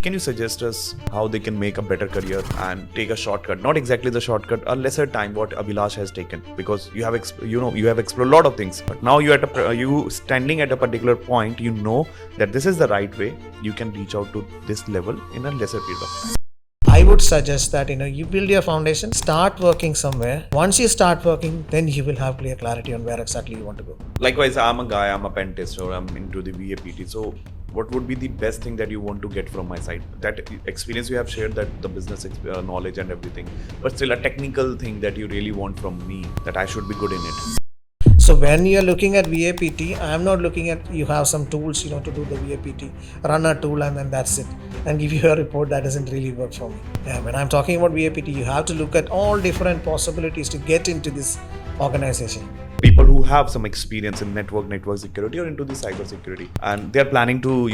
can you suggest us how they can make a better career and take a shortcut? Not exactly the shortcut, a lesser time what Abhilash has taken, because you have explored a lot of things, but now you standing at a particular point, you know that this is the right way. You can reach out to this level in a lesser period of time. I would suggest that you build your foundation, start working somewhere. Once you start working, then you will have clear clarity on where exactly you want to go. Likewise, I'm a pen tester, I'm into the VAPT. So what would be the best thing that you want to get from my side? That experience you have shared, that the business knowledge and everything, but still a technical thing that you really want from me, that I should be good in it. So when you're looking at VAPT, I'm not looking at you have some tools, to do the VAPT, run a tool and then that's it, and give you a report. That doesn't really work for me. Yeah, when I'm talking about VAPT, you have to look at all different possibilities to get into this organization. People who have some experience in network security or into the cyber security, and they're planning to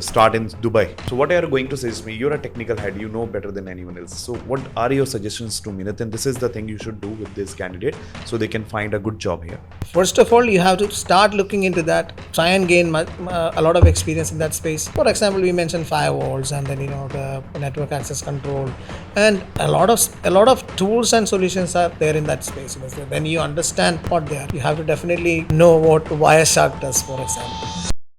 start in Dubai. So what are you going to suggest me? You're a technical head, you know better than anyone else. So what are your suggestions to me? Nitin, this is the thing you should do with this candidate so they can find a good job here. First of all, you have to start looking into that, try and gain a lot of experience in that space. For example, we mentioned firewalls and then the network access control, and a lot of tools and solutions are there in that space. So when you understand what they are, you have to definitely know what Wireshark does, for example.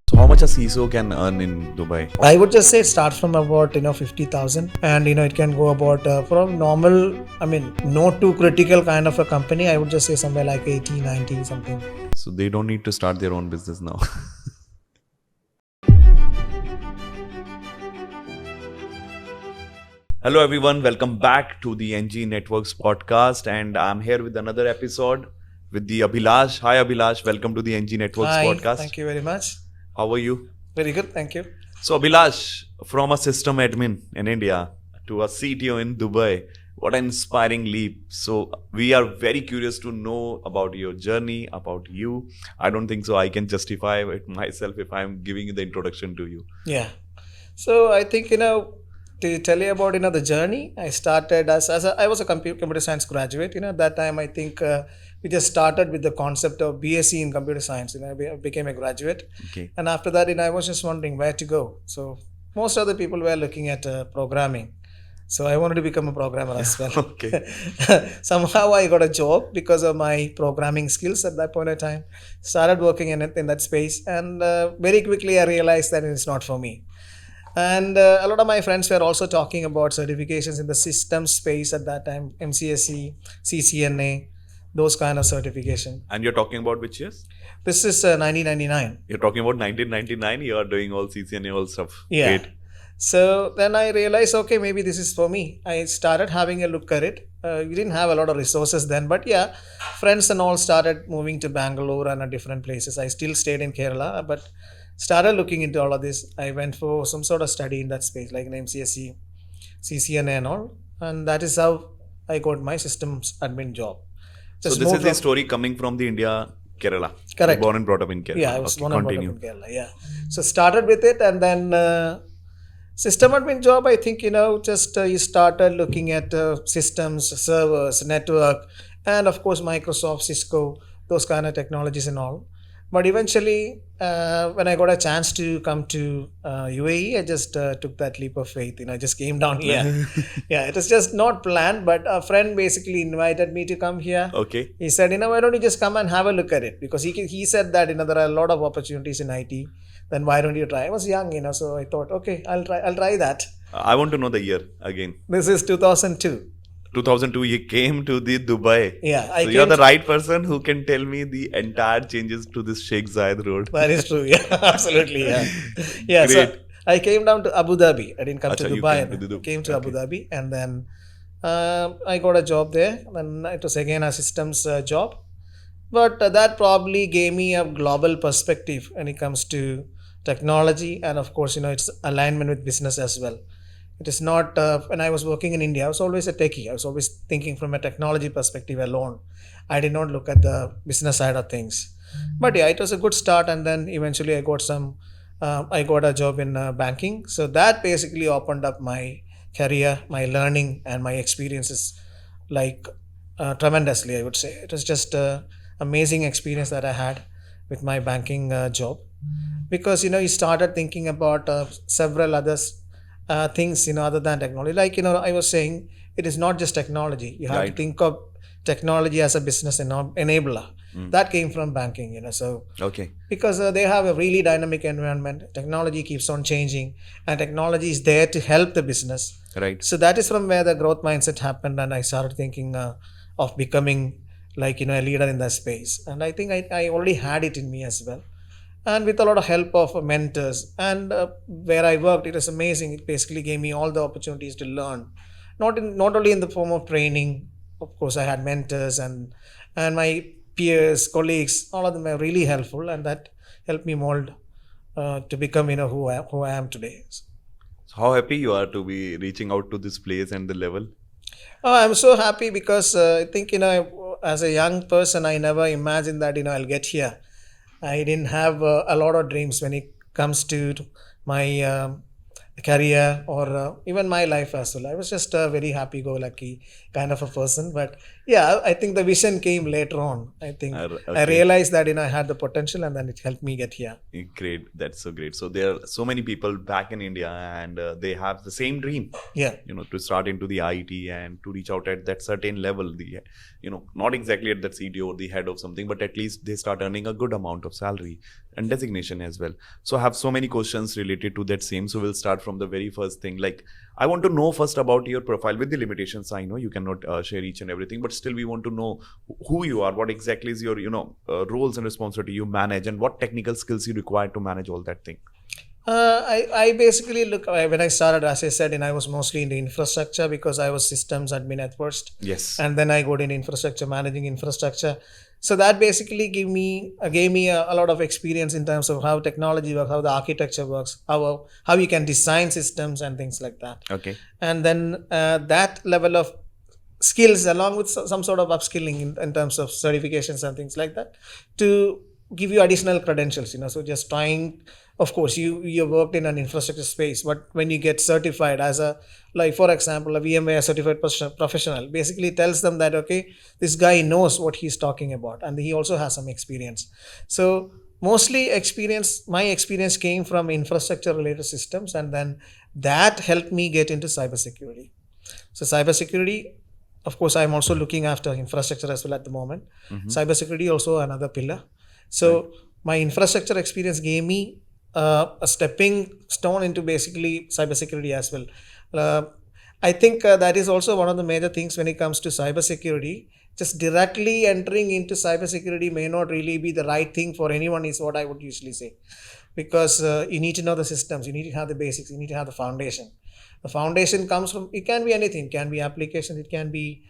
So how much a CISO can earn in Dubai? I would just say start from about 50,000, and it can go about from normal, not too critical kind of a company. I would just say somewhere like 80, 90 something. So they don't need to start their own business now. Hello everyone, welcome back to the NG Networks podcast, and I'm here with another episode with the Abhilash. Hi Abhilash, welcome to the NG Networks podcast. Thank you very much. How are you? Very good, thank you. So Abhilash, from a system admin in India to a CTO in Dubai, what an inspiring leap. So we are very curious to know about your journey, about you. I don't think so I can justify it myself if I'm giving you the introduction to you. Yeah. So I think, to tell you about the journey, I started I was a computer science graduate. At that time, I think we just started with the concept of BSc in computer science. I became a graduate. Okay. And after that, I was just wondering where to go. So most other people were looking at programming. So I wanted to become a programmer as well. Okay. Somehow I got a job because of my programming skills at that point in time. Started working in that space, and very quickly I realized that it's not for me. And a lot of my friends were also talking about certifications in the system space at that time, MCSE, CCNA, those kind of certification. And you're talking about which years? This is 1999. You're talking about 1999, you are doing all CCNA, all stuff. Yeah. Great. So then I realized, okay, maybe this is for me. I started having a look at it. We didn't have a lot of resources then, but yeah, friends and all started moving to Bangalore and different places. I still stayed in Kerala, but started looking into all of this. I went for some sort of study in that space, like an MCSE, CCNA and all. And that is how I got my systems admin job. So this is the story coming from the India, Kerala. Correct. Born and brought up in Kerala. Yeah, I was born and brought up in Kerala, yeah. So started with it, and then system admin job, I think, you started looking at systems, servers, network, and of course Microsoft, Cisco, those kind of technologies and all. But eventually, when I got a chance to come to UAE, I just took that leap of faith. I just came down here. Yeah, it was just not planned, but a friend basically invited me to come here. Okay. He said, why don't you just come and have a look at it? Because he said that, there are a lot of opportunities in IT. Then why don't you try? I was young, so I thought, okay, I'll try that. I want to know the year again. This is 2002. 2002, you came to the Dubai. Yeah. So you're the right person who can tell me the entire changes to this Sheikh Zayed road. That is true. Yeah, absolutely. Yeah. Yeah. Great. So I came down to Abu Dhabi. I didn't come to Dubai. I came to Abu Dhabi, and then I got a job there. Then it was again a systems job. But that probably gave me a global perspective when it comes to technology, and of course, it's alignment with business as well. It is not, when I was working in India, I was always a techie. I was always thinking from a technology perspective alone. I did not look at the business side of things. But yeah, it was a good start, and then eventually I got a job in banking. So that basically opened up my career, my learning, and my experiences tremendously, I would say. It was just an amazing experience that I had with my banking job. Because, you started thinking about several others things, other than technology. Like, I was saying, it is not just technology. You have to Right. think of technology as a business enabler. That came from banking, so Okay. because they have a really dynamic environment. Technology keeps on changing, and technology is there to help the business. Right. So that is from where the growth mindset happened, and I started thinking of becoming like a leader in that space. And I think I already had it in me as well, and with a lot of help of mentors. And where I worked, it was amazing. It basically gave me all the opportunities to learn, not only in the form of training. Of course, I had mentors, and my peers, colleagues, all of them were really helpful, and that helped me mold to become who I am today. So how happy you are to be reaching out to this place and the level? Oh, I'm so happy because I think, as a young person, I never imagined that, I'll get here. I didn't have a lot of dreams when it comes to my career, or even my life as well. I was just a very happy go lucky kind of a person. But yeah, I think the vision came later on. I think I Okay. realized that, I had the potential, and then it helped me get here. Great. That's so great. So there are so many people back in India, and they have the same dream, Yeah. to start into the IT and to reach out at that certain level. Not exactly at that CTO or the head of something, but at least they start earning a good amount of salary and designation as well. So I have so many questions related to that same. So we'll start from the very first thing. Like, I want to know first about your profile with the limitations. I know you cannot share each and everything, but still we want to know who you are, what exactly is your, roles and responsibility you manage, and what technical skills you require to manage all that thing. I basically when I started, as I said, I was mostly in the infrastructure because I was systems admin at first, Yes. and then I got in infrastructure, managing infrastructure. So that basically gave me a lot of experience in terms of how technology works, how the architecture works, how you can design systems and things like that. Okay. And then that level of skills, along with some sort of upskilling in terms of certifications and things like that, to give you additional credentials. So just trying, of course, you worked in an infrastructure space, but when you get certified as a, like, for example, a VMware certified professional, basically tells them that, okay, this guy knows what he's talking about, and he also has some experience. So mostly my experience came from infrastructure related systems, and then that helped me get into cybersecurity. So cybersecurity, of course, I'm also looking after infrastructure as well at the moment. Cybersecurity also another pillar. So Right. my infrastructure experience gave me a stepping stone into basically cybersecurity as well. Uh, I think that is also one of the major things when it comes to cybersecurity. Just directly entering into cybersecurity may not really be the right thing for anyone, is what I would usually say, because you need to know the systems, you need to have the basics, you need to have the foundation. The foundation comes from, it can be anything, it can be applications, it can be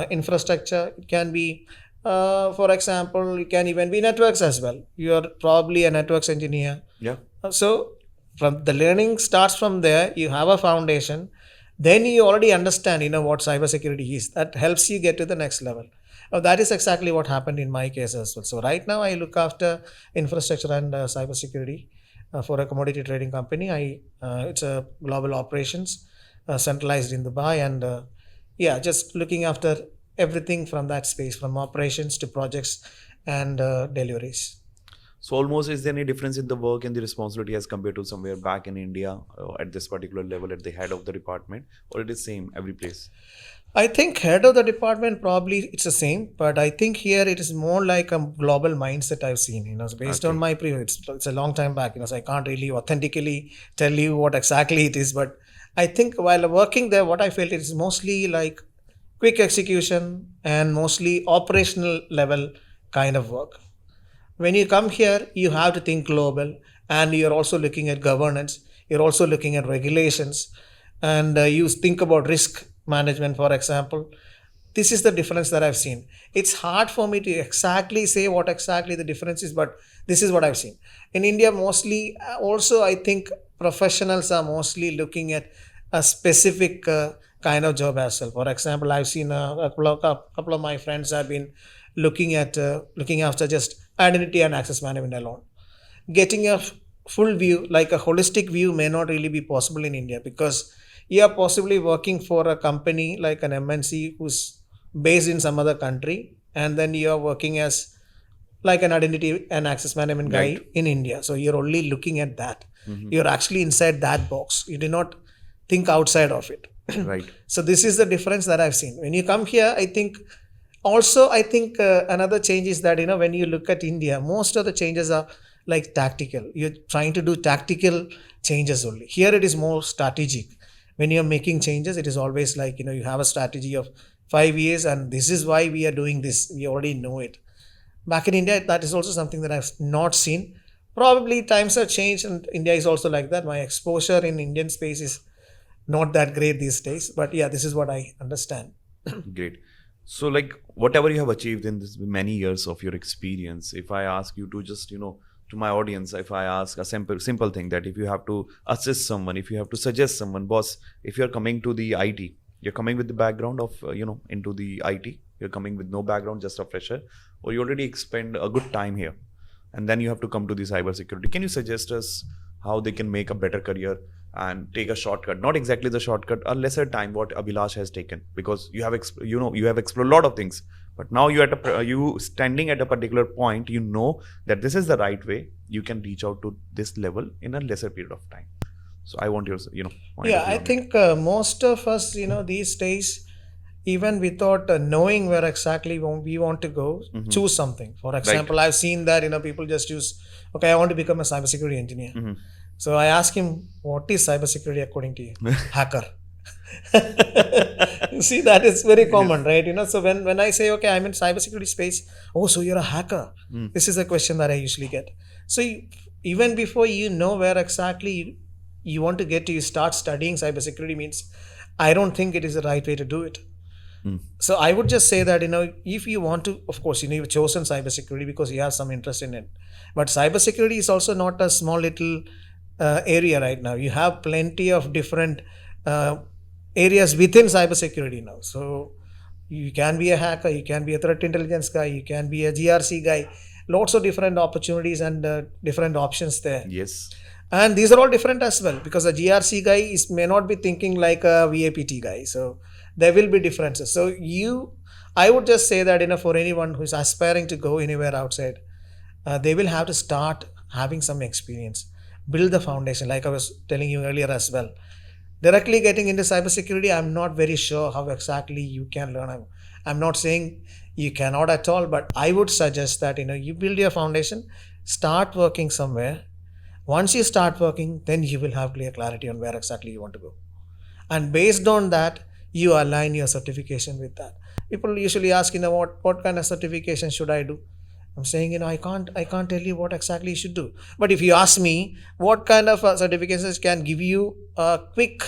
infrastructure, it can be, for example, it can even be networks as well. You are probably a networks engineer. Yeah. So from the learning starts from there, you have a foundation, then you already understand, what cybersecurity is. That helps you get to the next level. That is exactly what happened in my case as well. So right now I look after infrastructure and cybersecurity for a commodity trading company. It's a global operations centralized in Dubai, and yeah, just looking after everything from that space, from operations to projects and deliveries. So almost, is there any difference in the work and the responsibility as compared to somewhere back in India at this particular level at the head of the department, or it is same every place? I think head of the department, probably it's the same, but I think here it is more like a global mindset I've seen. So based on Okay. my previous, it's a long time back. So I can't really authentically tell you what exactly it is, but I think while working there, what I felt is mostly like quick execution and mostly operational level kind of work. When you come here, you have to think global, and you're also looking at governance, you're also looking at regulations, and you think about risk management, for example. This is the difference that I've seen. It's hard for me to exactly say what exactly the difference is, but this is what I've seen. In India, mostly, also, I think professionals are mostly looking at a specific kind of job as well. For example, I've seen a couple of my friends have been looking after just identity and access management alone. Getting a full view, like a holistic view, may not really be possible in India, because you are possibly working for a company like an MNC who's based in some other country, and then you are working as like an identity and access management Right. guy in India. So you're only looking at that. Mhm. You're actually inside that box. You do not think outside of it. Right. So this is the difference that I've seen. When you come here, I think also another change is that when you look at India, most of the changes are like tactical. You're trying to do tactical changes only. Here it is more strategic. When you're making changes, it is always like you have a strategy of 5 years, and this is why we are doing this. We already know it. Back in India, that is also something that I've not seen. Probably times have changed, and India is also like that. My exposure in Indian space is not that great these days, but yeah, this is what I understand. Great. So, like, whatever you have achieved in this many years of your experience, if I ask you to just, to my audience, if I ask a simple thing, that if you have to assist someone, if you have to suggest someone, boss, if you're coming to the IT, you're coming with the background of, into the IT, you're coming with no background, just a fresher, or you already spend a good time here, and then you have to come to the cybersecurity. Can you suggest us how they can make a better career and take a shortcut, not exactly the shortcut, a lesser time what Abhilash has taken, because you have explored a lot of things, but now you standing at a particular point, that this is the right way, you can reach out to this level in a lesser period of time. So I want your point Yeah, of view I on it. think most of us, these days, even without knowing where exactly we want to go, choose something. For example, I've seen that people just choose, okay, I want to become a cybersecurity engineer. So I ask him, what is cybersecurity according to you? Hacker. You see, that is very common, right? So when I say, okay, I'm in cybersecurity space, oh, so you're a hacker. This is a question that I usually get. So even before you know where exactly you want to get to, you start studying cybersecurity means I don't think it is the right way to do it. So I would just say that, if you want to, of course, you've chosen cybersecurity because you have some interest in it. But cybersecurity is also not a small little area right now. You have plenty of different areas within cybersecurity now. So you can be a hacker, you can be a threat intelligence guy, you can be a GRC guy. Lots of different opportunities and different options there. Yes. And these are all different as well, because a GRC guy may not be thinking like a VAPT guy. So there will be differences. So I would just say that for anyone who is aspiring to go anywhere outside, they will have to start having some experience, build the foundation, like I was telling you earlier as well. Directly getting into cybersecurity, I'm not very sure how exactly you can learn. I'm not saying you cannot at all, but I would suggest that you build your foundation, start working somewhere. Once you start working, then you will have clear clarity on where exactly you want to go. And based on that, you align your certification with that. People usually ask, what kind of certification should I do? I'm saying, I can't tell you what exactly you should do. But if you ask me what kind of certifications can give you a quick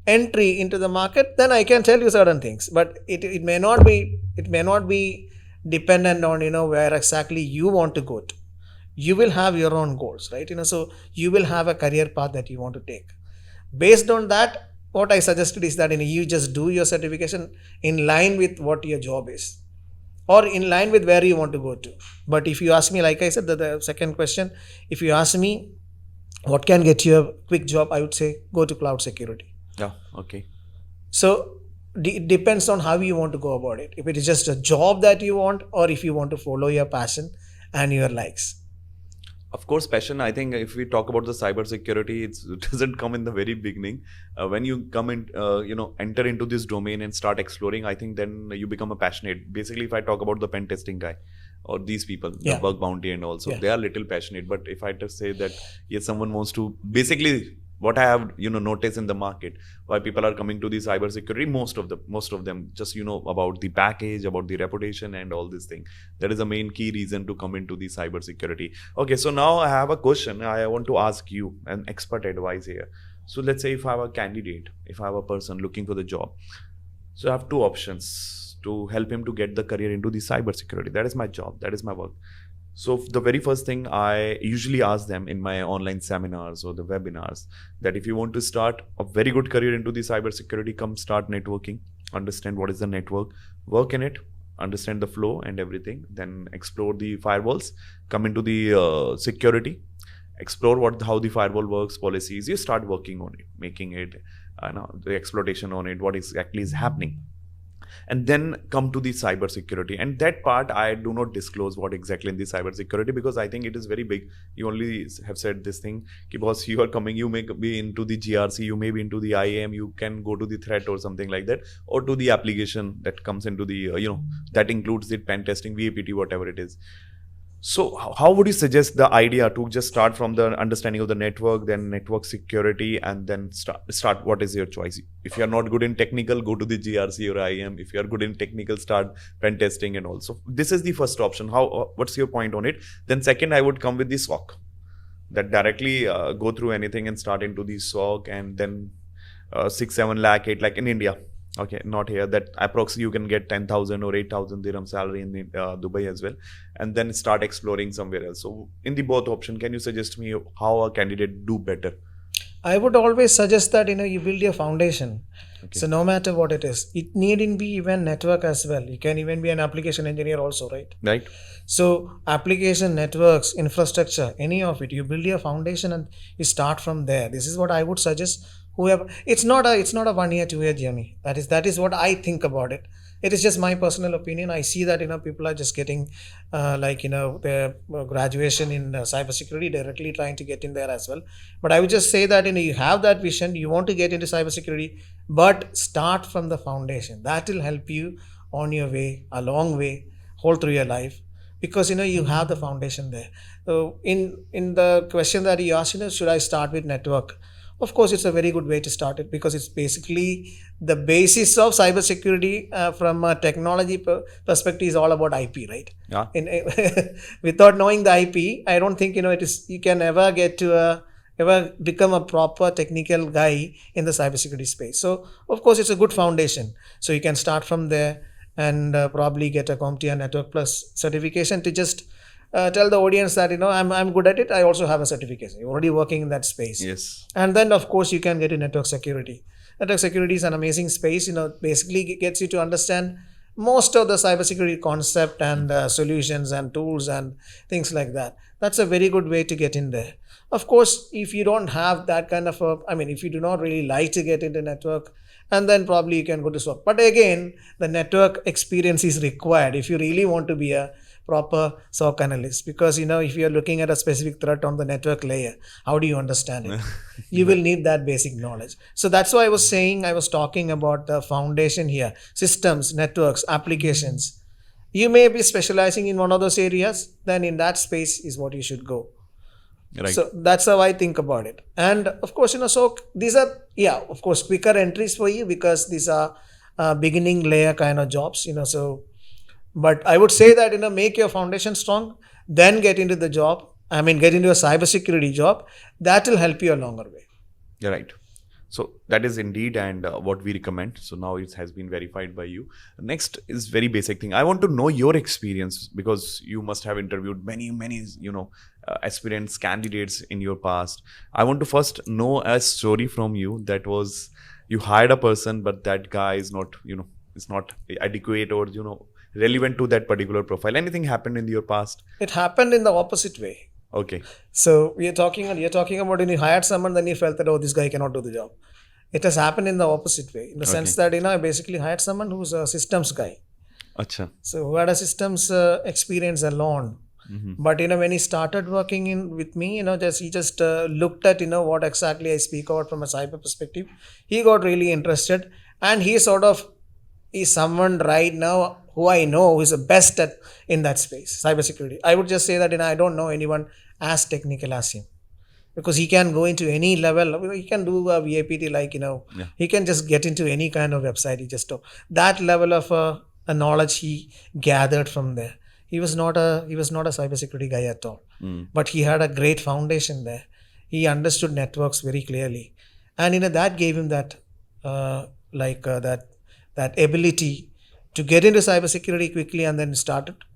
entry into the market, then I can tell you certain things. But it may not be dependent on where exactly you want to go to. You will have your own goals, right? So you will have a career path that you want to take. Based on that, what I suggested is that you just do your certification in line with what your job is, or in line with where you want to go to. But if you ask me, like I said, the second question, if you ask me what can get you a quick job, I would say go to cloud security. Yeah. Okay. So it depends on how you want to go about it. If it is just a job that you want, or if you want to follow your passion and your likes. Of course, passion. I think if we talk about the cybersecurity, it doesn't come in the very beginning. When you come in, enter into this domain and start exploring, I think then you become a passionate. Basically, if I talk about the pen testing guy or these people, the bug bounty and also, they are little passionate. But if I just say that, yes, someone wants to, basically, what I have noticed in the market, why people are coming to the cybersecurity, most of them just about the package, about the reputation and all this thing. That is the main key reason to come into the cybersecurity. Okay, so now I have a question. I want to ask you an expert advice here. So let's say if I have a candidate, if I have a person looking for the job, so I have two options to help him to get the career into the cybersecurity. That is my job. That is my work. So the very first thing I usually ask them in my online seminars or the webinars, that if you want to start a very good career into the cybersecurity, come start networking, understand what is the network, work in it, understand the flow and everything, then explore the firewalls, come into the security, explore how the firewall works, policies, you start working on it, making it, the exploitation on it, what exactly is happening. and then come to the cybersecurity. And that part I do not disclose what exactly in the cybersecurity, because I think it is very big. You only have said this thing because you are coming, you may be into the GRC, you may be into the IAM, you can go to the threat or something like that, or to the application that comes into the that includes the pen testing, VAPT, whatever it is. So how would you suggest the idea to just start from the understanding of the network, then network security, and then start? What is your choice? If you are not good in technical, go to the GRC or IAM. If you are good in technical, start pen testing and also. This is the first option. What's your point on it? Then second, I would come with the SOC, that directly go through anything and start into the SOC, and then 6-7 lakh, 8 lakh in India. Okay, not here. That approximately you can get 10,000 or 8,000 dirham salary in Dubai as well, and then start exploring somewhere else. So, in the both option, can you suggest me how a candidate do better? I would always suggest that you build your foundation. Okay. So no matter what it is, it needn't be even network as well. You can even be an application engineer also, right? Right. So application, networks, infrastructure, any of it, you build your foundation and you start from there. This is what I would suggest. Whoever, it's not a 1 year, 2 year journey. That is what I think about it. It is just my personal opinion. I see that people are just getting their graduation in cybersecurity, directly trying to get in there as well. But I would just say that you have that vision, you want to get into cybersecurity, but start from the foundation. That will help you on your way, a long way, whole through your life, because you have the foundation there. So in the question that you asked, should I start with network? Of course, it's a very good way to start it, because it's basically the basis of cybersecurity from a technology perspective is all about IP, right? Yeah. Without knowing the IP, I don't think you can ever get to ever become a proper technical guy in the cybersecurity space. So of course, it's a good foundation. So you can start from there and probably get a CompTIA Network Plus certification to just tell the audience that I'm good at it. I also have a certification. You're already working in that space. Yes. And then of course you can get to network security. Network security is an amazing space. Basically gets you to understand most of the cybersecurity concept and solutions and tools and things like that. That's a very good way to get in there. Of course, if you don't have that kind of if you do not really like to get into network, and then probably you can go to SOC. But again, the network experience is required if you really want to be a proper SOC analyst, because if you're looking at a specific threat on the network layer, how do you understand it? You will need that basic knowledge. So that's why I was talking about the foundation here: systems, networks, applications. You may be specializing in one of those areas, then in that space is what you should go. Right. So that's how I think about it. And of course, so these are, of course, quicker entries for you, because these are beginning layer kind of jobs, so. But I would say that, make your foundation strong, then get into the job. Get into a cybersecurity job. That will help you a longer way. You're right. So that is indeed and what we recommend. So now it has been verified by you. Next is very basic thing. I want to know your experience, because you must have interviewed many, aspirants, candidates in your past. I want to first know a story from you that was you hired a person, but that guy is not, is not adequate or, relevant to that particular profile. Anything happened in your past? It happened in the opposite way. Okay. So you're talking about when you hired someone, then you felt that, this guy cannot do the job. It has happened in the opposite way, in the sense that, I basically hired someone who's a systems guy. Achha. So who had a systems experience alone. Mm-hmm. But, when he started working with me, he just looked at, what exactly I speak about from a cyber perspective. He got really interested, and he sort of is someone right now who I know is the best in that space, cybersecurity. I would just say that I don't know anyone as technical as him, because he can go into any level. He can do a VAPT, he can just get into any kind of website. He just that level of a knowledge he gathered from there. He was not a cybersecurity guy at all, but he had a great foundation there. He understood networks very clearly, and that gave him that that ability to get into cybersecurity quickly, and then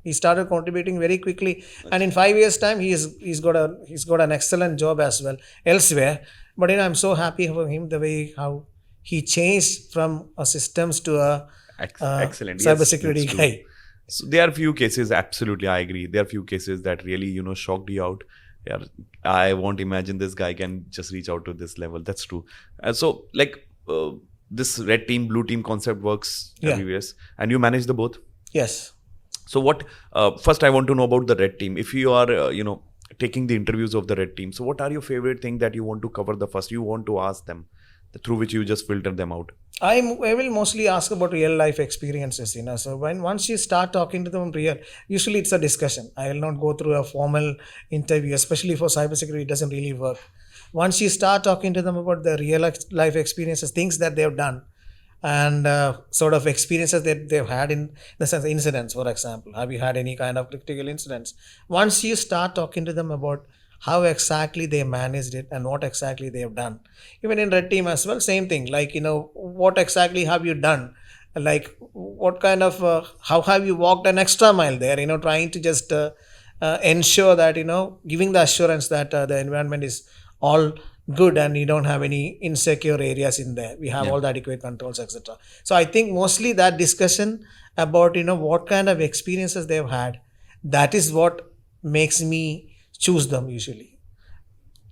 he started contributing very quickly. And in 5 years' time, he's got an excellent job as well elsewhere. But I'm so happy for him, the way how he changed from a systems to a excellent cybersecurity guy. So there are few cases, absolutely, I agree. There are few cases that really, shocked you out. Yeah, I won't imagine this guy can just reach out to this level. That's true. this red team, blue team concept works Yeah. everywhere, and you manage the both. Yes. So what? First, I want to know about the red team. If you are, taking the interviews of the red team, so what are your favorite thing that you want to cover the first? You want to ask them, through which you just filter them out. I will mostly ask about real life experiences, So once you start talking to them real, usually it's a discussion. I will not go through a formal interview, especially for cybersecurity. It doesn't really work. Once you start talking to them about the real life experiences, things that they've done, and sort of experiences that they've had in the sense incidents, for example, have you had any kind of critical incidents? Once you start talking to them about how exactly they managed it and what exactly they have done, even in red team as well, same thing, like what exactly have you done, like what kind of how have you walked an extra mile there, trying to just ensure that giving the assurance that the environment is all good and you don't have any insecure areas in there, we have all the adequate controls, etc. So I think mostly that discussion about what kind of experiences they've had, that is what makes me choose them usually.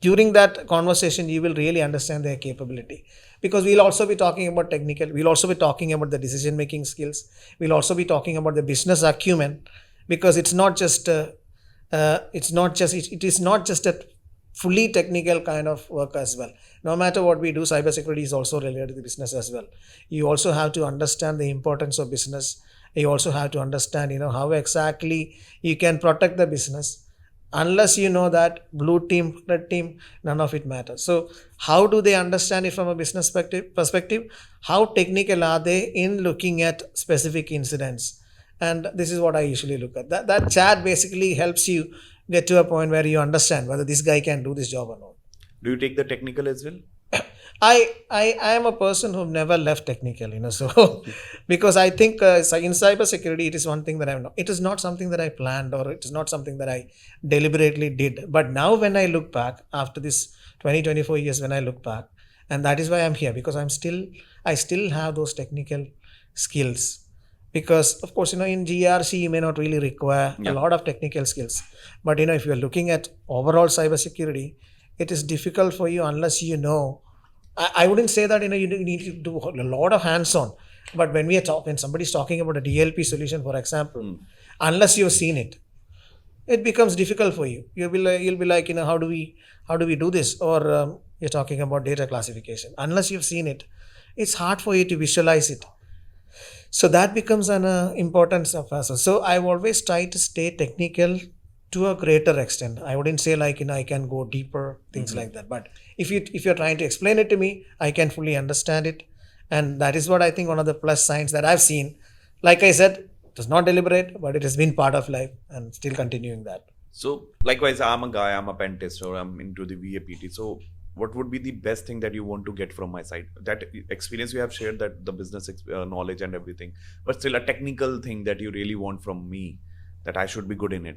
During that conversation you will really understand their capability, because we'll also be talking about technical, we'll also be talking about the decision making skills, we'll also be talking about the business acumen, because it is not just a fully technical kind of work as well. No matter what we do, cybersecurity is also related to the business as well. You also have to understand the importance of business. You also have to understand, how exactly you can protect the business. Unless you know that blue team, red team, none of it matters. So how do they understand it from a business perspective? How technical are they in looking at specific incidents? And this is what I usually look at. That chat basically helps you get to a point where you understand whether this guy can do this job or not. Do you take the technical as well? I am a person who never left technical, so because I think in cybersecurity, it is one thing that I'm not. It is not something that I planned, or it is not something that I deliberately did. But now when I look back after this 24 years, when I look back, and that is why I'm here, because I still have those technical skills. Because of course, in GRC, you may not really require a lot of technical skills. But if you're looking at overall cybersecurity, it is difficult for you unless you know. I wouldn't say that you need to do a lot of hands-on, but when somebody's talking about a DLP solution, for example, unless you've seen it, it becomes difficult for you. You'll be like, how do we do this? Or you're talking about data classification. Unless you've seen it, it's hard for you to visualize it. So that becomes an importance of us. So I've always tried to stay technical to a greater extent. I wouldn't say like, I can go deeper, things like that. But if you're trying to explain it to me, I can fully understand it. And that is what I think one of the plus signs that I've seen. Like I said, it was not deliberate, but it has been part of life and still continuing that. So likewise, I'm a guy, I'm a pen tester, I'm into the VAPT. So what would be the best thing that you want to get from my side? That experience you have shared, that the business knowledge and everything, but still a technical thing that you really want from me, that I should be good in it.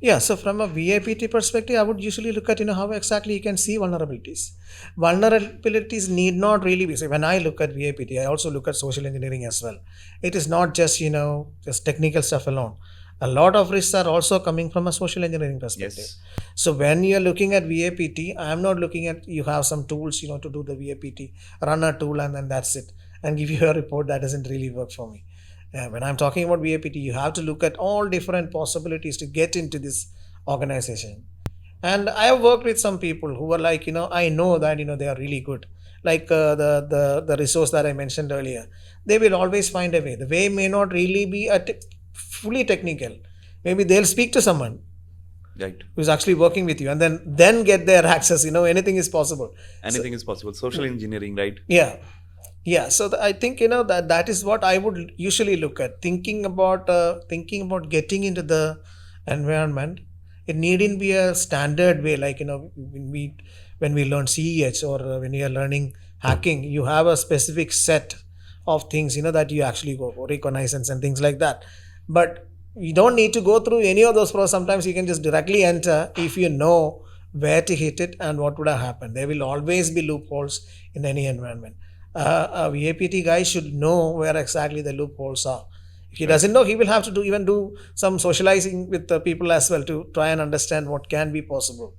Yeah, so from a VAPT perspective, I would usually look at how exactly you can see vulnerabilities. Vulnerabilities need not really be. So when I look at VAPT, I also look at social engineering as well. It is not just just technical stuff alone. A lot of risks are also coming from a social engineering perspective. Yes. So when you're looking at VAPT, I am not looking at you have some tools to do the VAPT, run a tool and then that's it, and give you a report. That doesn't really work for me. When I'm talking about VAPT, you have to look at all different possibilities to get into this organization. And I have worked with some people who are like, I know that, they are really good. Like the resource that I mentioned earlier, they will always find a way. The way may not really be fully technical. Maybe they'll speak to someone who's actually working with you and then get their access. Anything is possible. Anything is possible. Social engineering, right? Yeah, so I think that is what I would usually look at. Thinking about getting into the environment, it needn't be a standard way. Like when we learn CEH or when you are learning hacking, you have a specific set of things that you actually go for, reconnaissance and things like that. But you don't need to go through any of those processes. Sometimes you can just directly enter if you know where to hit it and what would have happened. There will always be loopholes in any environment. A VAPT guy should know where exactly the loopholes are. If he doesn't know, he will have to do some socializing with the people as well to try and understand what can be possible.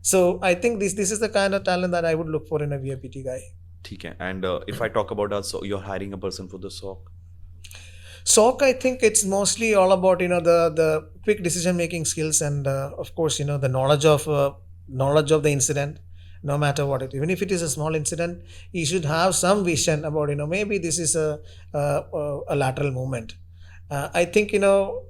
So I think this is the kind of talent that I would look for in a VAPT guy. ठीक है. And if I talk about us, so you're hiring a person for the SOC. SOC, I think it's mostly all about the quick decision making skills and of course the knowledge of the incident, no matter what it, even if it is a small incident, you should have some vision about maybe this is a lateral movement. I think the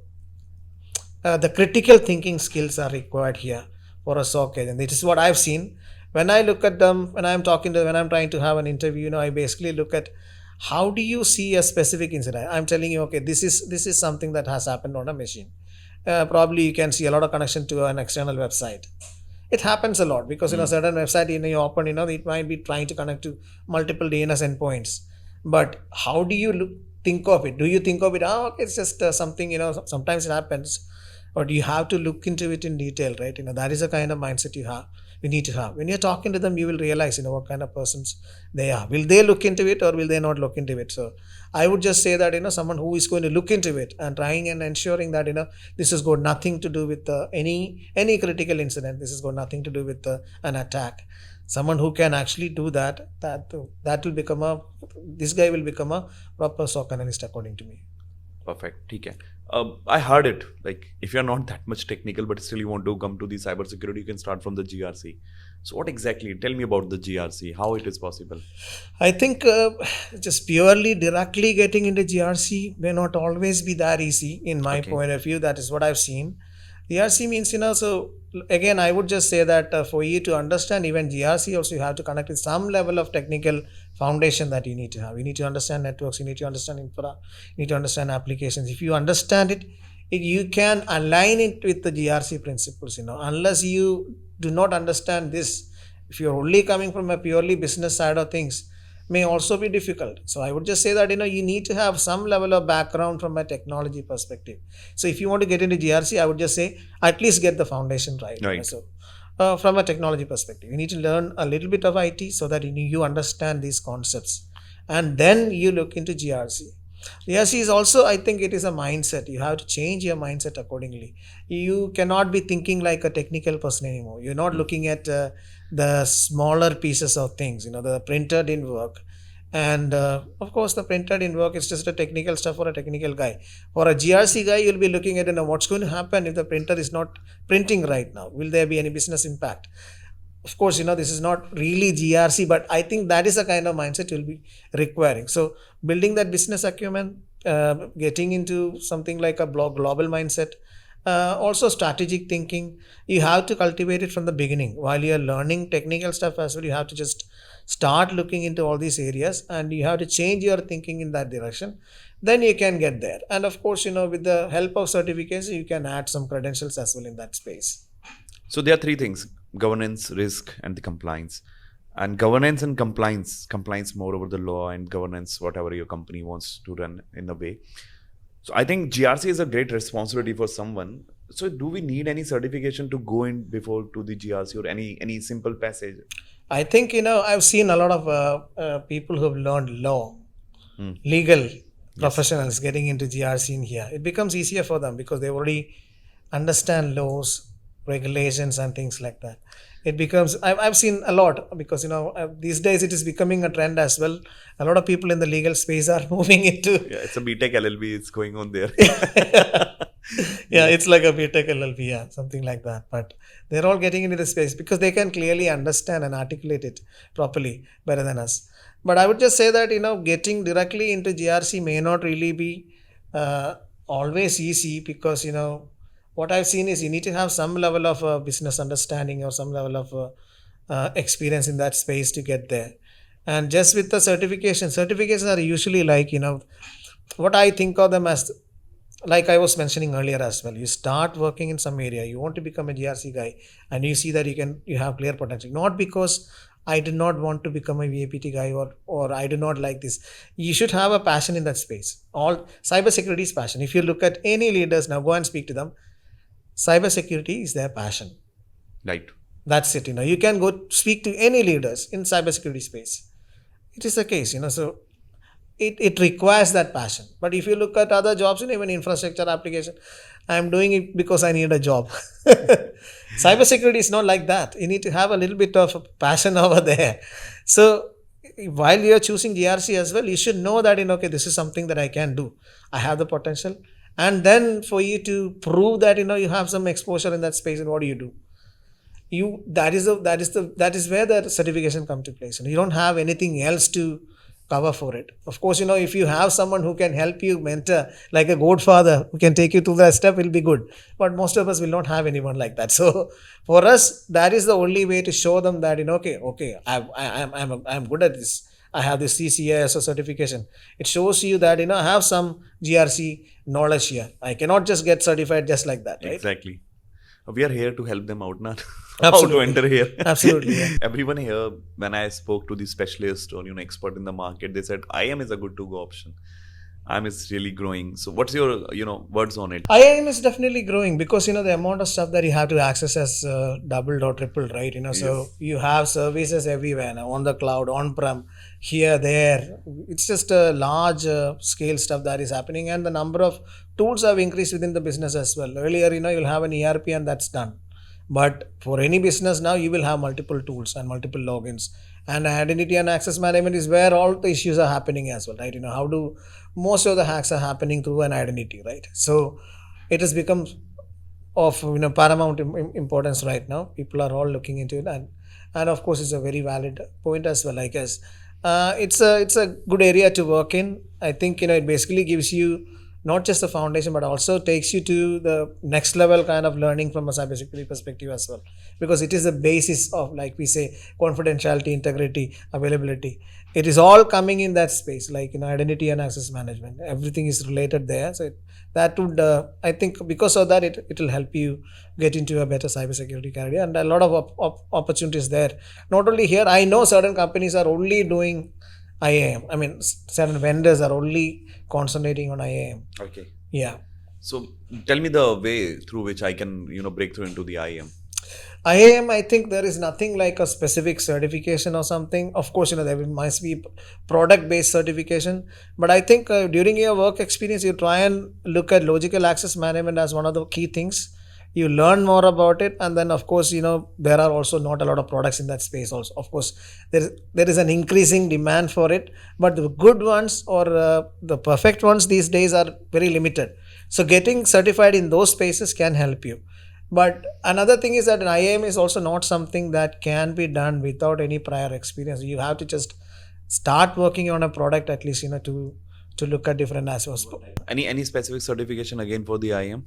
critical thinking skills are required here for a SOC agent. This is what I've seen when I look at them, when I'm talking to, when I'm trying to have an interview. I basically look at how do you see a specific incident. I'm telling you, okay, this is something that has happened on a machine. Probably you can see a lot of connection to an external website. It happens a lot because certain website you open, it might be trying to connect to multiple DNS endpoints. But how do you think of it? Do you think of it? Oh, okay, it's just something. Sometimes it happens, but you have to look into it in detail, right? That is the kind of mindset you need to have. When you're talking to them, you will realize what kind of persons they are. Will they look into it or will they not look into it? So I would just say that someone who is going to look into it and trying and ensuring that this has got nothing to do with any critical incident. This has got nothing to do with an attack. Someone who can actually do that will become this guy will become a proper SOC analyst, according to me. Perfect. ठीक है. I heard it. Like, if you're not that much technical, but still you want to come to the cybersecurity, you can start from the GRC. So, what exactly? Tell me about the GRC. How it is possible? I think just purely directly getting into GRC may not always be that easy in my point of view. That is what I've seen. GRC means, so again, I would just say that for you to understand even GRC, also you have to connect with some level of technical foundation that you need to have. You need to understand networks, you need to understand infra, you need to understand applications. If you understand it, you can align it with the GRC principles, unless you do not understand this. If you're only coming from a purely business side of things, may also be difficult. So I would just say that you need to have some level of background from a technology perspective. So if you want to get into GRC, I would just say at least get the foundation right. So from a technology perspective, you need to learn a little bit of IT so that you understand these concepts, and then you look into GRC. GRC is also, I think it is a mindset. You have to change your mindset accordingly. You cannot be thinking like a technical person anymore. You're not looking at the smaller pieces of things. The printer didn't work, and of course the printer didn't work. It's just a technical stuff for a technical guy. For a GRC guy, you'll be looking at what's going to happen if the printer is not printing right now. Will there be any business impact? Of course, this is not really GRC, but I think that is the kind of mindset you'll be requiring. So building that business acumen, getting into something like a global mindset, also strategic thinking, you have to cultivate it from the beginning. While you're learning technical stuff as well, you have to just start looking into all these areas and you have to change your thinking in that direction. Then you can get there. And of course, with the help of certificates, you can add some credentials as well in that space. So there are three things: governance, risk, and the compliance. And governance and compliance more over the law, and governance whatever your company wants to run in a way. So I think GRC is a great responsibility for someone. So do we need any certification to go in before to the GRC, or any simple passage? I think I've seen a lot of people who have learned law, legal professionals getting into GRC in here. It becomes easier for them because they already understand laws, regulations and things like that. It becomes, I've seen a lot because these days it is becoming a trend as well. A lot of people in the legal space are moving into it's a BTech LLB, it's going on there. Yeah, it's like a BTech LLB, yeah, something like that. But they're all getting into the space because they can clearly understand and articulate it properly better than us. But I would just say that getting directly into GRC may not really be always easy because what I've seen is you need to have some level of business understanding or some level of experience in that space to get there. And just with the certifications are usually like, what I think of them as, like I was mentioning earlier as well, you start working in some area, you want to become a GRC guy and you see that you have clear potential. Not because I do not want to become a VAPT guy or I do not like this. You should have a passion in that space. All cybersecurity is passion. If you look at any leaders now, go and speak to them. Cybersecurity is their passion. Right. That's it. You can go speak to any leaders in cybersecurity space. It is the case. So it requires that passion. But if you look at other jobs, even infrastructure application, I'm doing it because I need a job. Cybersecurity is not like that. You need to have a little bit of passion over there. So while you're choosing GRC as well, you should know that, okay, this is something that I can do. I have the potential. And then for you to prove that, you have some exposure in that space, and what do? That is where the certification come to place. You don't have anything else to cover for it. Of course, if you have someone who can help you mentor, like a godfather who can take you through that step, will be good. But most of us will not have anyone like that. So for us, that is the only way to show them that, okay, I'm good at this. I have this CISO certification. It shows you that, I have some GRC knowledge here. I cannot just get certified just like that, right? Exactly. We are here to help them out, na? Absolutely. How to enter here. Absolutely. Yeah. Everyone here, when I spoke to the specialist or expert in the market, they said IAM is a good to go option. IAM is really growing. So what's your words on it? IAM is definitely growing because the amount of stuff that you have to access has doubled or tripled, right? So Yes. you have services everywhere now, on the cloud, on-prem, here, there. It's just a large scale stuff that is happening, and the number of tools have increased within the business as well. Earlier, you'll have an ERP and that's done. But for any business now, you will have multiple tools and multiple logins. And identity and access management is where all the issues are happening as well, right? How do most of the hacks are happening through an identity, right? So it has become of paramount importance right now. People are all looking into it, and of course it's a very valid point as well, I guess. It's a good area to work in. I think it basically gives you not just the foundation, but also takes you to the next level kind of learning from a cybersecurity perspective as well, because it is the basis of, like we say, confidentiality, integrity, availability. It is all coming in that space, like identity and access management. Everything is related there. So that would, I think, because of that, it will help you get into a better cybersecurity career, and a lot of opportunities there. Not only here, I know certain companies are only doing IAM. I mean, certain vendors are only concentrating on IAM. Okay. Yeah. So tell me the way through which I can break through into the IAM. IAM, I think there is nothing like a specific certification or something. Of course, there must be product-based certification. But I think during your work experience, you try and look at logical access management as one of the key things. You learn more about it, and then of course there are also not a lot of products in that space also. Of course there is an increasing demand for it, but the good ones or the perfect ones these days are very limited. So getting certified in those spaces can help you. But another thing is that an IAM is also not something that can be done without any prior experience. You have to just start working on a product at least to look at different aspects. Any specific certification again for the IAM?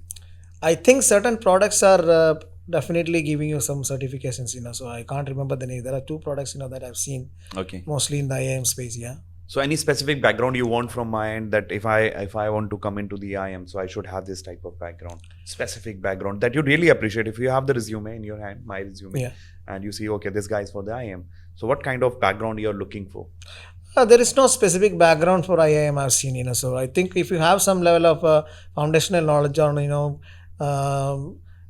I think certain products are definitely giving you some certifications, so I can't remember the name. There are 2 products, that I've seen. Okay. Mostly in the IAM space, yeah. So any specific background you want from my end, that if I want to come into the IAM, so I should have this type of background, specific background that you really appreciate. If you have the resume in your hand, my resume, Yeah. and you see, okay, this guy is for the IAM. So what kind of background you're looking for? There is no specific background for IAM I've seen, so I think if you have some level of foundational knowledge on,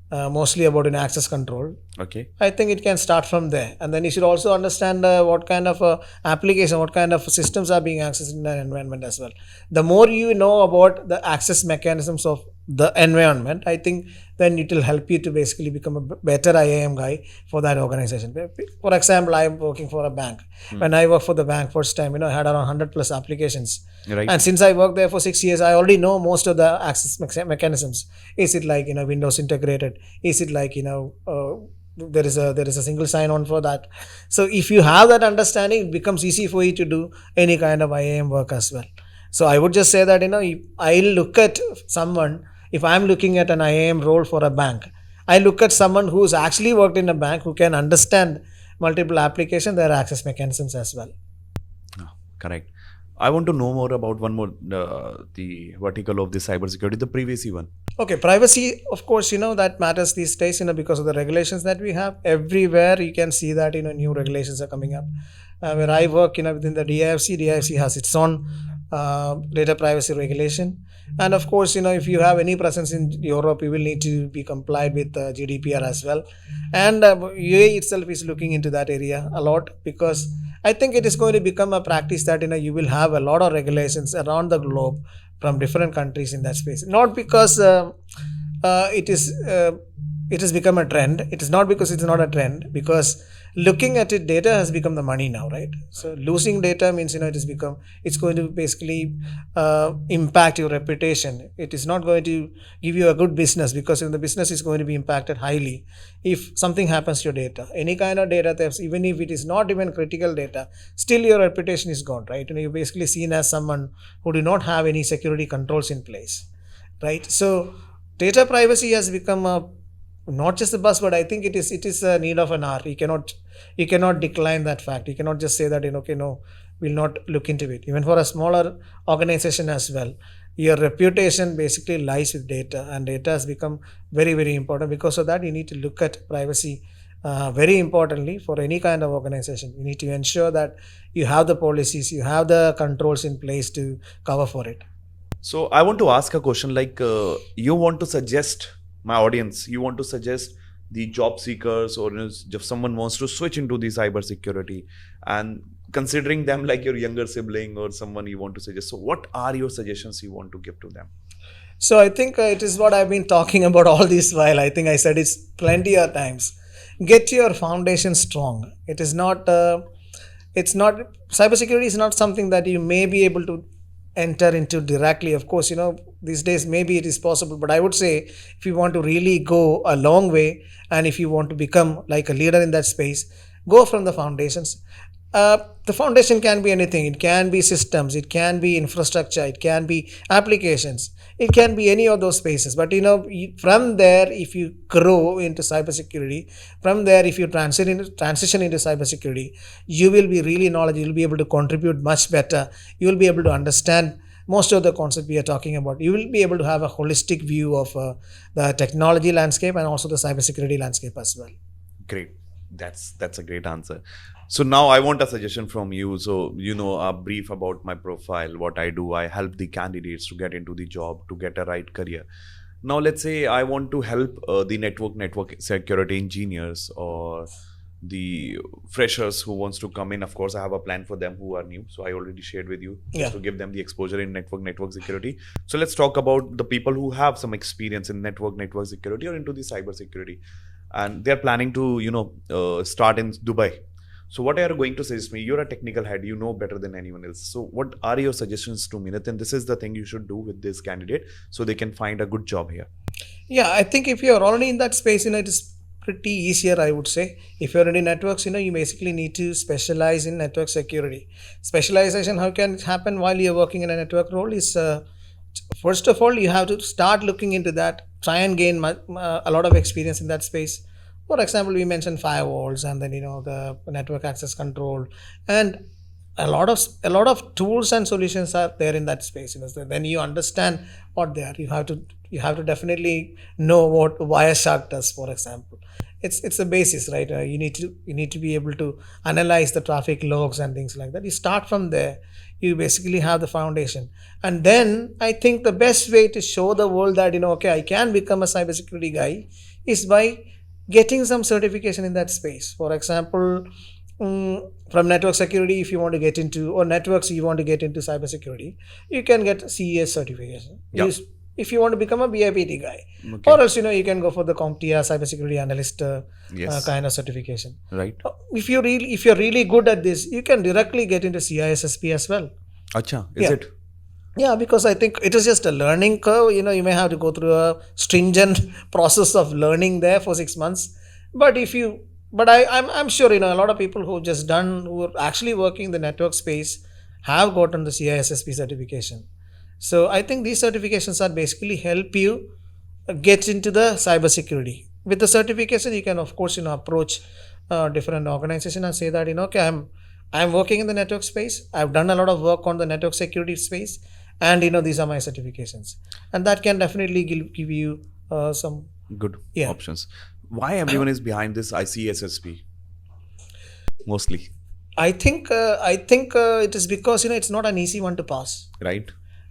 mostly about access control, Okay. I think it can start from there. And then you should also understand what kind of application, what kind of systems are being accessed in that environment as well. The more you know about the access mechanisms of the environment, I think then it will help you to basically become a better IAM guy for that organization. For example, I'm working for a bank. When I worked for the bank first time, I had around 100 plus applications. Right. And since I worked there for 6 years, I already know most of the access mechanisms. Is it like Windows integrated? Is it like there is a single sign-on for that? So if you have that understanding, it becomes easy for you to do any kind of IAM work as well. So I would just say that I'll look at someone. If I'm looking at an IAM role for a bank, I look at someone who's actually worked in a bank, who can understand multiple applications, their access mechanisms as well. Oh, correct. I want to know more about one more, the vertical of the cybersecurity, the privacy one. Okay, privacy, of course, that matters these days, because of the regulations that we have. Everywhere you can see that, new regulations are coming up. Where I work, within the DIFC has its own data privacy regulation. And of course, if you have any presence in Europe, you will need to be complied with GDPR as well. And UAE itself is looking into that area a lot, because I think it is going to become a practice that you will have a lot of regulations around the globe from different countries in that space. Not because it has become a trend. It is not because it's not a trend, because looking at it, data has become the money now, right? So losing data means, it's going to basically impact your reputation. It is not going to give you a good business, because the business is going to be impacted highly if something happens to your data. Any kind of data thefts, even if it is not even critical data, still your reputation is gone, right? You're basically seen as someone who do not have any security controls in place, right? So data privacy has become a not just a buzz, but I think it is a need of an hour. You cannot decline that fact. You cannot just say that, okay, no, we'll not look into it. Even for a smaller organization as well, your reputation basically lies with data, and data has become very, very important. Because of that, you need to look at privacy very importantly. For any kind of organization, you need to ensure that you have the policies, you have the controls in place to cover for it. So I want to ask a question like you want to suggest my audience, you want to suggest the job seekers, or if someone wants to switch into the cybersecurity, and considering them like your younger sibling or someone you want to suggest. So what are your suggestions you want to give to them? So I think it is what I've been talking about all this while. I think I said it's plenty of times. Get your foundation strong. It's not cybersecurity is not something that you may be able to enter into directly. Of course, these days maybe it is possible, but I would say if you want to really go a long way, and if you want to become like a leader in that space, go from the foundations. The foundation can be anything. It can be systems, it can be infrastructure, it can be applications, it can be any of those spaces. But from there, if you grow into cybersecurity, from there, if you transition into cybersecurity, you will be really knowledgeable. You'll be able to contribute much better. You will be able to understand most of the concepts we are talking about. You will be able to have a holistic view of the technology landscape and also the cybersecurity landscape as well. Great. That's a great answer. So now I want a suggestion from you. So, a brief about my profile, what I do. I help the candidates to get into the job, to get a right career. Now, let's say I want to help the network security engineers, or the freshers who wants to come in. Of course, I have a plan for them who are new. So I already shared with you just to give them the exposure in network security. So let's talk about the people who have some experience in network security or into the cyber security, and they're planning to start in Dubai. So what are you going to suggest me? You're a technical head, you know better than anyone else. So what are your suggestions to me? Nitin, this is the thing you should do with this candidate so they can find a good job here. Yeah, I think if you're already in that space, it is pretty easier, I would say. If you're already in networks, you basically need to specialize in network security. Specialization, how can it happen while you're working in a network role is, first of all, you have to start looking into that, try and gain a lot of experience in that space. For example, we mentioned firewalls, and then the network access control, and a lot of tools and solutions are there in that space. So then you understand what they are. You have to definitely know what Wireshark does, for example. It's a basis, right? You need to be able to analyze the traffic logs and things like that. You start from there. You basically have the foundation, and then I think the best way to show the world that okay, I can become a cybersecurity guy is by getting some certification in that space. For example, from network security, if you want to get into, or networks, you want to get into cybersecurity, you can get CES certification. Yep. If you want to become a VAPT guy, okay. Or else you can go for the CompTIA cybersecurity analyst kind of certification. Right. If you're really good at this, you can directly get into CISSP as well. Acha, is it? Yeah, because I think it is just a learning curve. You may have to go through a stringent process of learning there for 6 months. But I'm sure a lot of people who are actually working in the network space have gotten the CISSP certification. So I think these certifications are basically help you get into the cybersecurity. With the certification, you can of course approach different organizations and say that okay, I'm working in the network space. I've done a lot of work on the network security space, and these are my certifications, and that can definitely give you some good options. Why everyone is behind this ICSSP? Mostly, I think it is because it's not an easy one to pass, right?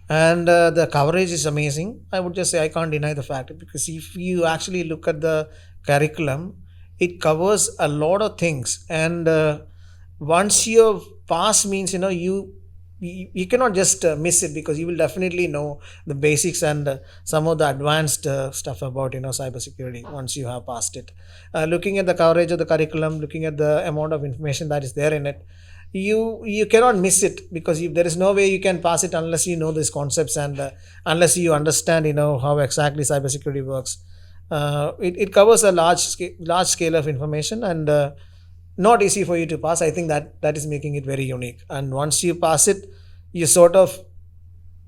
And the coverage is amazing. I would just say I can't deny the fact, because if you actually look at the curriculum, it covers a lot of things, and once you pass means you you cannot just miss it, because you will definitely know the basics and some of the advanced stuff about cybersecurity once you have passed it. Looking at the coverage of the curriculum, looking at the amount of information that is there in it, you cannot miss it, because there is no way you can pass it unless you know these concepts, and unless you understand how exactly cybersecurity works. It covers a large scale of information, and not easy for you to pass. I think that is making it very unique. And once you pass it, you sort of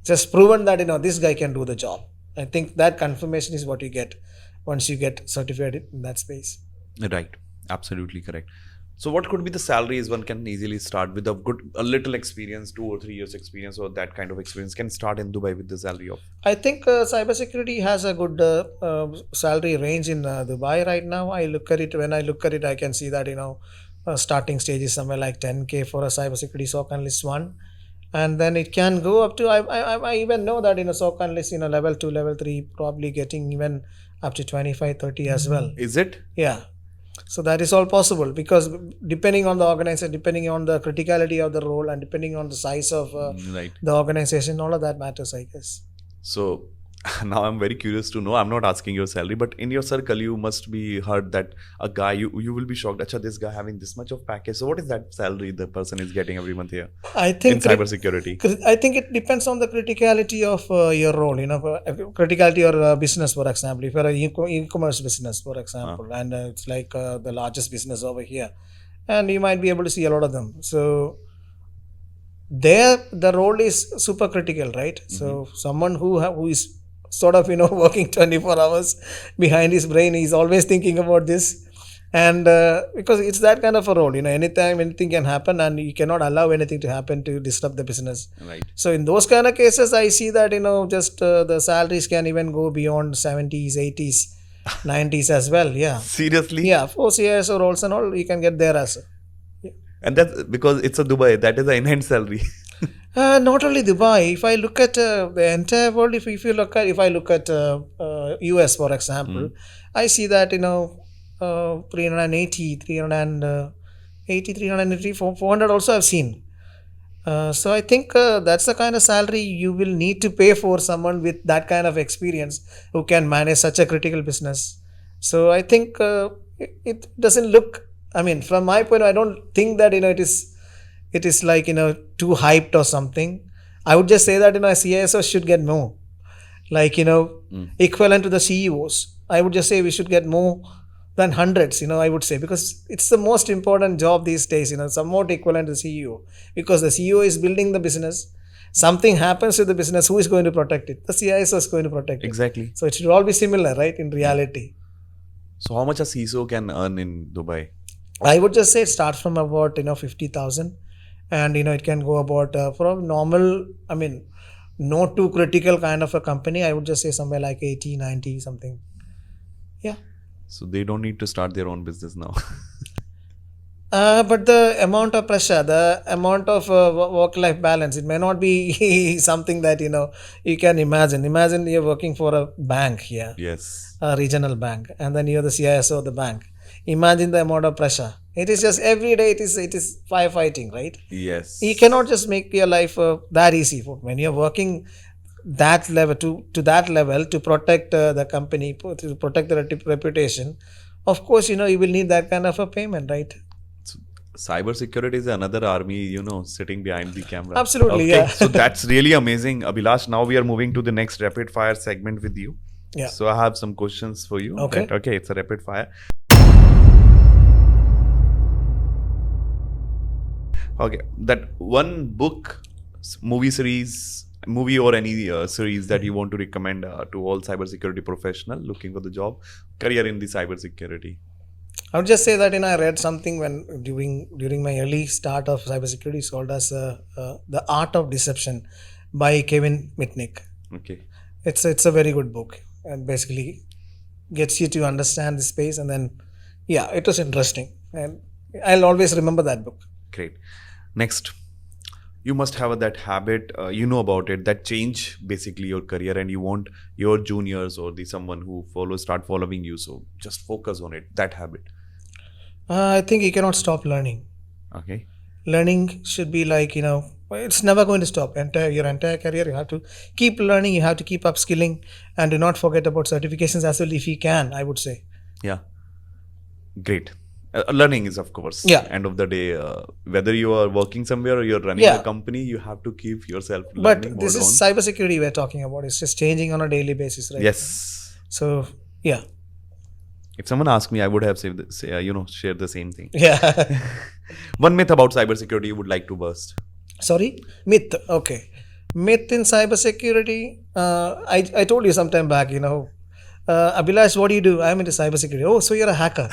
just proven that this guy can do the job. I think that confirmation is what you get once you get certified in that space. Right. Absolutely correct. So what could be the salaries one can easily start with a little experience, 2 or 3 years experience, or that kind of experience can start in Dubai with the salary of? I think cybersecurity has a good salary range in Dubai right now. When I look at it, I can see that starting stage is somewhere like 10K for a cybersecurity SOC analyst one, and then it can go up to I even know that SOC analyst level 2, level 3 probably getting even up to 25-30 as well. Is it? Yeah. So that is all possible, because depending on the organization, depending on the criticality of the role, and depending on the size of Right. the organization, all of that matters, I guess. So now I'm very curious to know. I'm not asking your salary, but in your circle, you must be heard that a guy, you will be shocked. Acha, this guy having this much of package. So what is that salary the person is getting every month here I think in cybersecurity? I think it depends on the criticality of your role. Criticality or business, for example. If you're an e-commerce business, for example, and it's like the largest business over here, and you might be able to see a lot of them. So there, the role is super critical, right? So someone who is sort of working 24 hours behind his brain, he's always thinking about this, and because it's that kind of a role, anytime anything can happen, and you cannot allow anything to happen to disrupt the business. Right. So in those kind of cases, I see that just the salaries can even go beyond 70s, 80s, 90s as well. Yeah. Seriously? Yeah, for CISO roles and all, you can get there as well. And that's because it's a Dubai. That is the enhanced salary. Not only Dubai. If I look at the entire world, if I look at US, for example, I see that 380, 380, 400 also I've seen. So I think that's the kind of salary you will need to pay for someone with that kind of experience who can manage such a critical business. So I think it doesn't look. I mean, from my point, I don't think that it is like too hyped or something. I would just say that a CISO should get more, like equivalent to the CEOs. I would just say we should get more than hundreds. I would say, because it's the most important job these days. Somewhat equivalent to the CEO, because the CEO is building the business. Something happens to the business, who is going to protect it? The CISO is going to protect it. Exactly. So it should all be similar, right? In reality. So how much a CISO can earn in Dubai? I would just say it starts from about 50,000. And it can go about for a normal, I mean, not too critical kind of a company, I would just say somewhere like 80, 90 something. Yeah. So they don't need to start their own business now. But the amount of pressure, the amount of work-life balance, it may not be something that you can imagine. Imagine you're working for a bank here. Yes. A regional bank, and then you're the CISO of the bank. Imagine the amount of pressure. It is just every day. It is firefighting, right? Yes. You cannot just make your life that easy. When you're working that level to that level to protect the company, to protect the reputation, of course, you will need that kind of a payment, right? So, cybersecurity is another army, sitting behind the camera. Absolutely, okay. yeah. So that's really amazing, Abhilash. Now we are moving to the next rapid fire segment with you. Yeah. So I have some questions for you. Okay. Okay, it's a rapid fire. Okay, that one book, movie or any series that you want to recommend to all cybersecurity professional looking for the job, career in the cybersecurity? I would just say that I read something when during my early start of cybersecurity. It's called as The Art of Deception by Kevin Mitnick. Okay. It's a very good book, and basically gets you to understand the space, and then it was interesting, and I'll always remember that book. Great. Next, you must have that habit, about it, that change basically your career, and you want your juniors or someone who start following you. So just focus on it, that habit. I think you cannot stop learning. Okay. Learning should be like, It's never going to stop. Your entire career, you have to keep learning, you have to keep upskilling, and do not forget about certifications as well if you can, I would say. Yeah, great. Learning is, of course, Yeah. end of the day, whether you are working somewhere or you're running Yeah. a company, you have to keep yourself But learning this more is on. cybersecurity we're talking about. It's just changing on a daily basis, right? Yes. So, yeah. If someone asked me, I would have shared the same thing. Yeah. One myth about cybersecurity you would like to burst. Sorry? Myth. Okay. Myth in cybersecurity. I told you sometime back, Abhilash, what do you do? I'm into cybersecurity. Oh, so you're a hacker.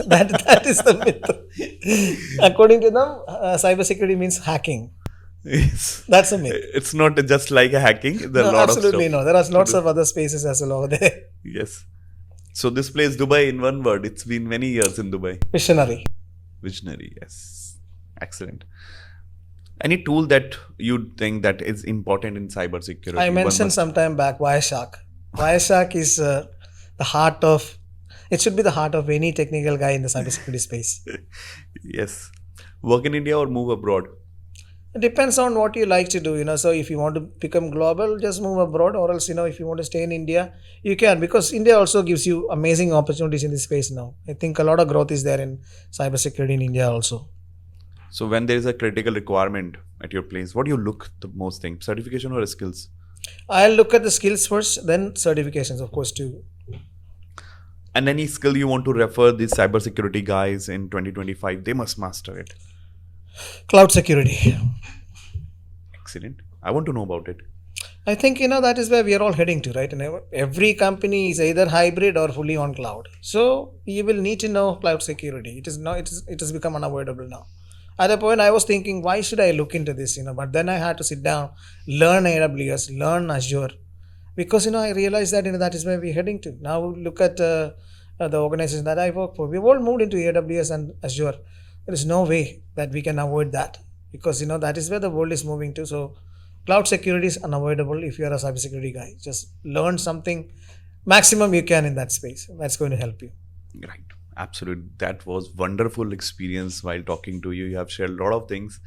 that is the myth. According to them, cybersecurity means hacking. Yes. That's a myth. It's not just like a hacking. There are No, a lot of absolutely stuff no. There are to lots do. of other spaces as well over there. Yes. So this place, Dubai, in one word, it's been many years in Dubai. Missionary. Visionary, yes. Excellent. Any tool that you think that is important in cybersecurity? I One mentioned must- sometime back Wireshark. Wireshark is the heart of. It should be the heart of any technical guy in the cybersecurity space. Yes. Work in India or move abroad? It depends on what you like to do. So if you want to become global, just move abroad, or else, if you want to stay in India, you can, because India also gives you amazing opportunities in this space now. I think a lot of growth is there in cybersecurity in India also. So when there is a critical requirement at your place, what do you look the most thing? Certification or skills? I'll look at the skills first, then certifications, of course, too. And any skill you want to refer these cybersecurity guys in 2025, they must master it. Cloud security. Excellent. I want to know about it. I think that is where we are all heading to, right? And every company is either hybrid or fully on cloud. So you will need to know cloud security. It has become unavoidable now. At a point, I was thinking, why should I look into this? But then I had to sit down, learn AWS, learn Azure, because I realized that that is where we're heading to. Now look at the organization that I work for. We've all moved into AWS and Azure. There is no way that we can avoid that, because that is where the world is moving to. So cloud security is unavoidable if you are a cybersecurity guy. Just learn something maximum you can in that space. That's going to help you. Right. Absolutely. That was wonderful experience while talking to you. You have shared a lot of things.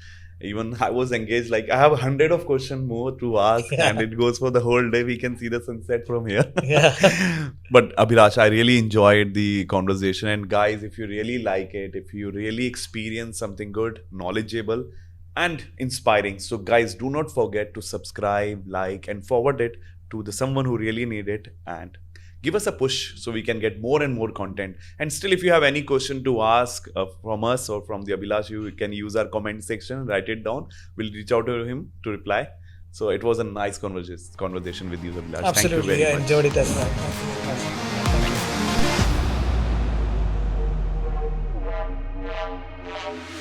Even I was engaged, like I have 100 of questions more to ask, Yeah. and it goes for the whole day. We can see the sunset from here. Yeah. But Abhilash, I really enjoyed the conversation. And guys, if you really like it, if you really experience something good, knowledgeable, and inspiring, so guys, do not forget to subscribe, like, and forward it to the someone who really need it, and give us a push so we can get more and more content. And still, if you have any question to ask from us or from the Abhilash, you can use our comment section, write it down. We'll reach out to him to reply. So it was a nice conversation with you, Abhilash. Thank you Absolutely. very I much. enjoyed it as well. Thank you very much.